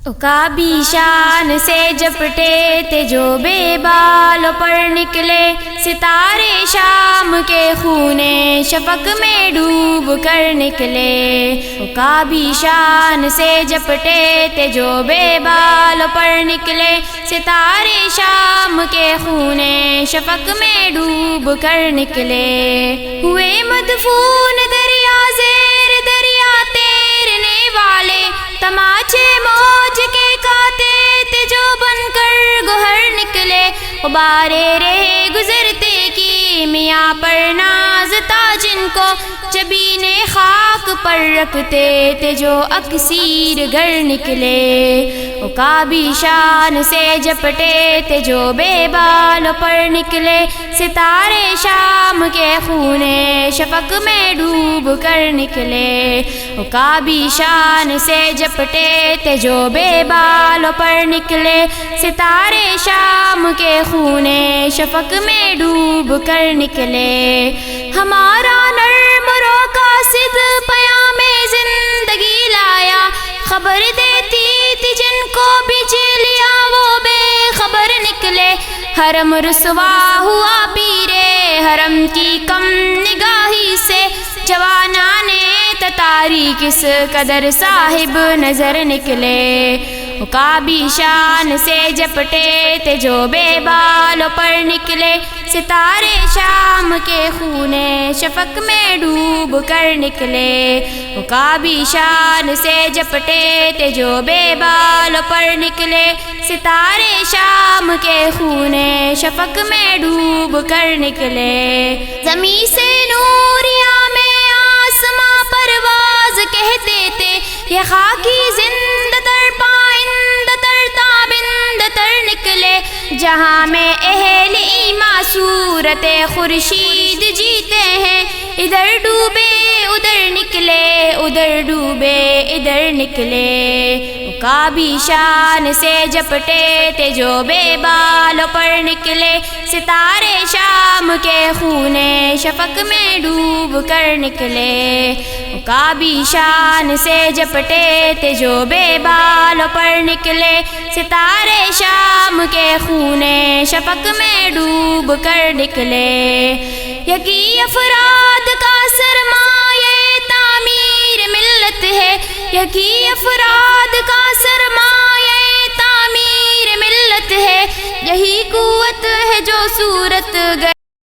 عقابی شان سے جپٹے تھے جو بے بالوں پر نکلے، ستارے شام کے خون شفق میں ڈوب کر نکلے۔ عقابی شان سے جپٹے تھے جو بے بالوں پر نکلے، ستارے شام کے خون شفق میں ڈوب کر نکلے۔ ہوئے مدفون دریا زیر دریا تیرنے والے، تماچے موج کے کاتے تھے جو بن کر گوہر نکلے۔ غبارے رہے گزرتے کی میاں پر ناز تھا جن کو، جبین خاک پر رکھتے تھے جو اکسیر گر نکلے۔ عقابی شان سے جپٹے تھے جو بے بالوں پر نکلے، ستارے شام کے خون شفق میں ڈوب کر نکلے۔ عقابی شان سے جپٹے تھے جو بے بالوں پر نکلے، ستارے شام کے خون شفق میں ڈوب کر نکلے۔ ہمارا نرم رو قاصد پیام زندگی لایا، خبر دیتی تھی جن کو بجلیاں وہ بے خبر نکلے۔ حرم رسوا ہوا پیرے حرم کی کم نگاہی سے، جوانان تتاری کس قدر صاحب نظر نکلے۔ عقابی شان سے جپٹے تھے جو بے بالوں پر نکلے، ستارے شام کے خون شفق میں ڈوب کر نکلے۔ عقابی شان سے جپٹے تھے جو بے بالوں پر نکلے، ستارے شام کے خون شفق میں ڈوب کر نکلے۔ زمیں سے نوریا میں آسماں پرواز کہتے تھے، یہ خاکی زندہ تر پائندہ تر تابندہ تر نکلے۔ جہاں میں اہل ایمان صورت خورشید جیتے ہیں، ادھر ڈوبے ادھر نکلے ادھر ڈوبے ادھر نکلے۔ عقابی شان سے جپٹے تھے جو بے بالوں پر نکلے، ستارے شام کے خون شفق میں ڈوب کر نکلے۔ عقابی شان سے جپٹے تھے جو بے بالوں پر نکلے، ستارے شام کے خون شفق میں ڈوب کر نکلے۔ یکی افراد کا سرمایہ تعمیر ملت ہے، یکی افراد